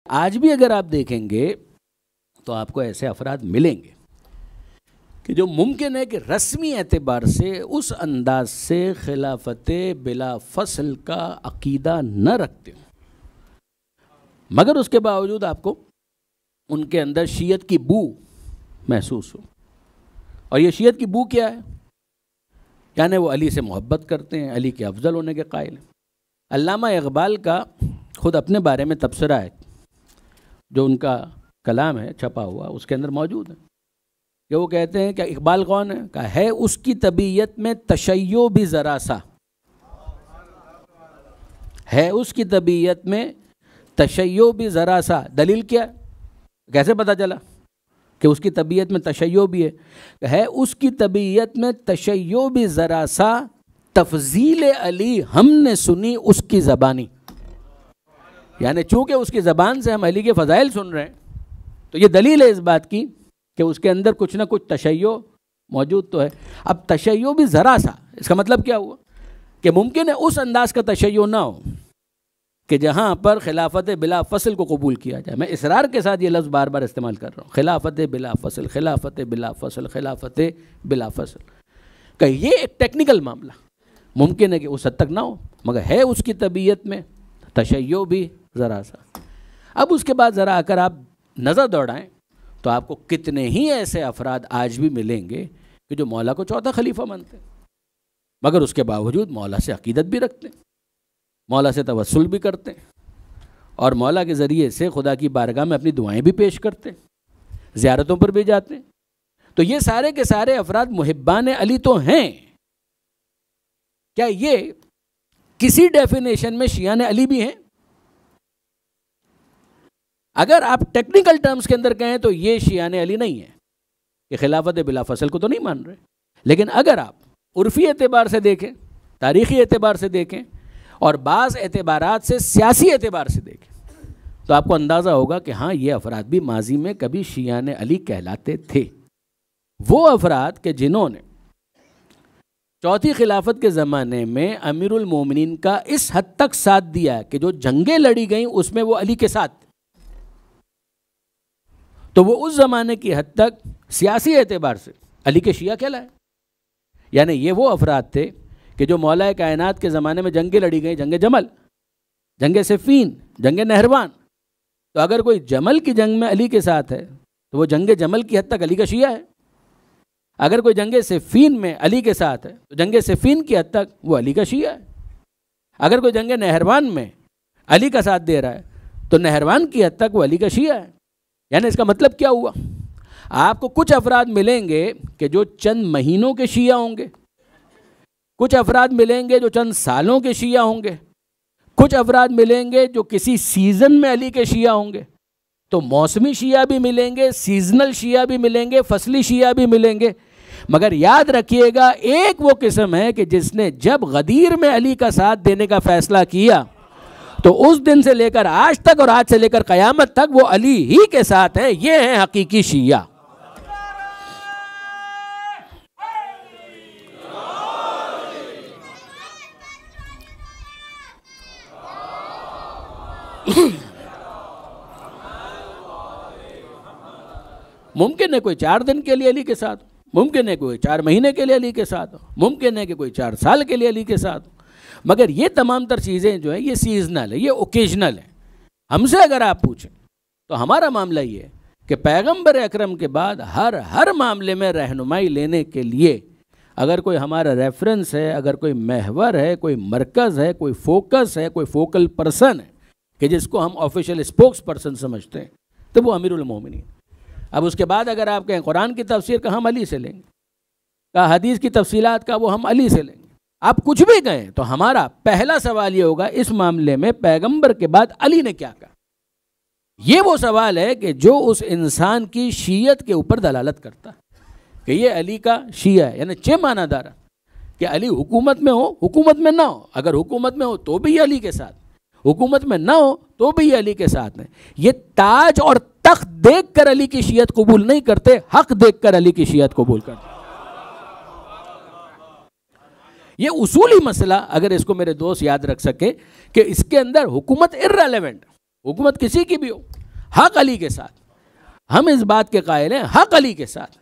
آج بھی اگر آپ دیکھیں گے تو آپ کو ایسے افراد ملیں گے کہ جو ممکن ہے کہ رسمی اعتبار سے اس انداز سے خلافت بلا فصل کا عقیدہ نہ رکھتے ہوں، مگر اس کے باوجود آپ کو ان کے اندر شیعت کی بو محسوس ہو۔ اور یہ شیعت کی بو کیا ہے؟ یعنی وہ علی سے محبت کرتے ہیں، علی کے افضل ہونے کے قائل ہیں۔ علامہ اقبال کا خود اپنے بارے میں تبصرہ ہے، جو ان کا کلام ہے چھپا ہوا، اس کے اندر موجود ہے کہ وہ کہتے ہیں کہ اقبال کون ہے؟ کہ ہے اس کی طبیعت میں تشیع بھی ذرا سا، ہے اس کی طبیعت میں تشیع بھی ذرا سا۔ دلیل کیا ہے؟ کیسے پتہ چلا کہ اس کی طبیعت میں تشیع بھی ہے اس کی طبیعت میں تشیع بھی ذرا سا، تفضیل علی ہم نے سنی اس کی زبانی۔ یعنی چونکہ اس کی زبان سے ہم علی کے فضائل سن رہے ہیں تو یہ دلیل ہے اس بات کی کہ اس کے اندر کچھ نہ کچھ تشیع موجود تو ہے۔ اب تشیع بھی ذرا سا، اس کا مطلب کیا ہوا؟ کہ ممکن ہے اس انداز کا تشیع نہ ہو کہ جہاں پر خلافت بلا فصل کو قبول کیا جائے۔ میں اصرار کے ساتھ یہ لفظ بار بار استعمال کر رہا ہوں، خلافت بلا فصل، خلافت بلا فصل، خلافت بلا فصل، کہ یہ ایک ٹیکنیکل معاملہ ممکن ہے کہ اس حد تک نہ ہو، مگر ہے اس کی طبیعت میں تشیع بھی ذرا سا۔ اب اس کے بعد ذرا اگر آپ نظر دوڑائیں تو آپ کو کتنے ہی ایسے افراد آج بھی ملیں گے کہ جو مولا کو چوتھا خلیفہ مانتے ہیں، مگر اس کے باوجود مولا سے عقیدت بھی رکھتے ہیں، مولا سے توسل بھی کرتے ہیں، اور مولا کے ذریعے سے خدا کی بارگاہ میں اپنی دعائیں بھی پیش کرتے ہیں، زیارتوں پر بھی جاتے ہیں۔ تو یہ سارے کے سارے افراد محبان علی تو ہیں۔ کیا یہ کسی ڈیفینیشن میں شیعان علی بھی ہیں؟ اگر آپ ٹیکنیکل ٹرمز کے اندر کہیں تو یہ شیعان علی نہیں ہے، کہ خلافت بلا فصل کو تو نہیں مان رہے، لیکن اگر آپ عرفی اعتبار سے دیکھیں، تاریخی اعتبار سے دیکھیں، اور بعض اعتبارات سے سیاسی اعتبار سے دیکھیں تو آپ کو اندازہ ہوگا کہ ہاں یہ افراد بھی ماضی میں کبھی شیعان علی کہلاتے تھے۔ وہ افراد کہ جنہوں نے چوتھی خلافت کے زمانے میں امیر المومنین کا اس حد تک ساتھ دیا کہ جو جنگیں لڑی گئیں اس میں وہ علی کے ساتھ، تو وہ اس زمانے کی حد تک سیاسی اعتبار سے علی کے شیعہ کہلائے۔ یعنی یہ وہ افراد تھے کہ جو مولا کائنات کے زمانے میں جنگیں لڑی گئیں، جنگ جمل، جنگ صفین، جنگ نہروان، تو اگر کوئی جمل کی جنگ میں علی کے ساتھ ہے تو وہ جنگ جمل کی حد تک علی کا شیعہ ہے۔ اگر کوئی جنگ صفین میں علی کے ساتھ ہے تو جنگ صفین کی حد تک وہ علی کا شیعہ ہے۔ اگر کوئی جنگ نہروان میں علی کا ساتھ دے رہا ہے تو نہروان کی حد تک وہ علی کا شیعہ ہے۔ یعنی اس کا مطلب کیا ہوا؟ آپ کو کچھ افراد ملیں گے کہ جو چند مہینوں کے شیعہ ہوں گے، کچھ افراد ملیں گے جو چند سالوں کے شیعہ ہوں گے، کچھ افراد ملیں گے جو کسی سیزن میں علی کے شیعہ ہوں گے۔ تو موسمی شیعہ بھی ملیں گے، سیزنل شیعہ بھی ملیں گے، فصلی شیعہ بھی ملیں گے، مگر یاد رکھیے گا ایک وہ قسم ہے کہ جس نے جب غدیر میں علی کا ساتھ دینے کا فیصلہ کیا تو اس دن سے لے کر آج تک اور آج سے لے کر قیامت تک وہ علی ہی کے ساتھ ہیں۔ یہ ہیں حقیقی شیعہ۔ ممکن ہے کوئی 4 دن کے لیے علی کے ساتھ، ممکن ہے کوئی 4 مہینے کے لیے علی کے ساتھ، ممکن ہے کہ کوئی 4 سال کے لیے علی کے ساتھ، مگر یہ تمام تر چیزیں جو ہیں یہ سیزنل ہے، یہ اوکیجنل ہے۔ ہم سے اگر آپ پوچھیں تو ہمارا معاملہ یہ ہے کہ پیغمبر اکرم کے بعد ہر معاملے میں رہنمائی لینے کے لیے اگر کوئی ہمارا ریفرنس ہے، اگر کوئی محور ہے، کوئی مرکز ہے، کوئی فوکس ہے، کوئی فوکل پرسن ہے کہ جس کو ہم آفیشیل اسپوکس پرسن سمجھتے ہیں تو وہ امیر المومنین۔ اب اس کے بعد اگر آپ کہیں قرآن کی تفسیر کا ہم علی سے لیں گے، کا حدیث کی تفصیلات کا وہ ہم علی سے لیں گے، آپ کچھ بھی کہیں تو ہمارا پہلا سوال یہ ہوگا اس معاملے میں پیغمبر کے بعد علی نے کیا کہا۔ یہ وہ سوال ہے کہ جو اس انسان کی شیعت کے اوپر دلالت کرتا ہے کہ یہ علی کا شیعہ ہے، یعنی 6 معنی دار کہ علی حکومت میں ہو، حکومت میں نہ ہو، اگر حکومت میں ہو تو بھی یہ علی کے ساتھ، حکومت میں نہ ہو تو بھی یہ علی کے ساتھ ہیں۔ یہ تاج اور تخت دیکھ کر علی کی شیعت قبول نہیں کرتے، حق دیکھ کر علی کی شیعت قبول کرتے۔ یہ اصولی مسئلہ اگر اس کو میرے دوست یاد رکھ سکے کہ اس کے اندر حکومت irrelevant، حکومت کسی کی بھی ہو، حق علی کے ساتھ، ہم اس بات کے قائل ہیں حق علی کے ساتھ.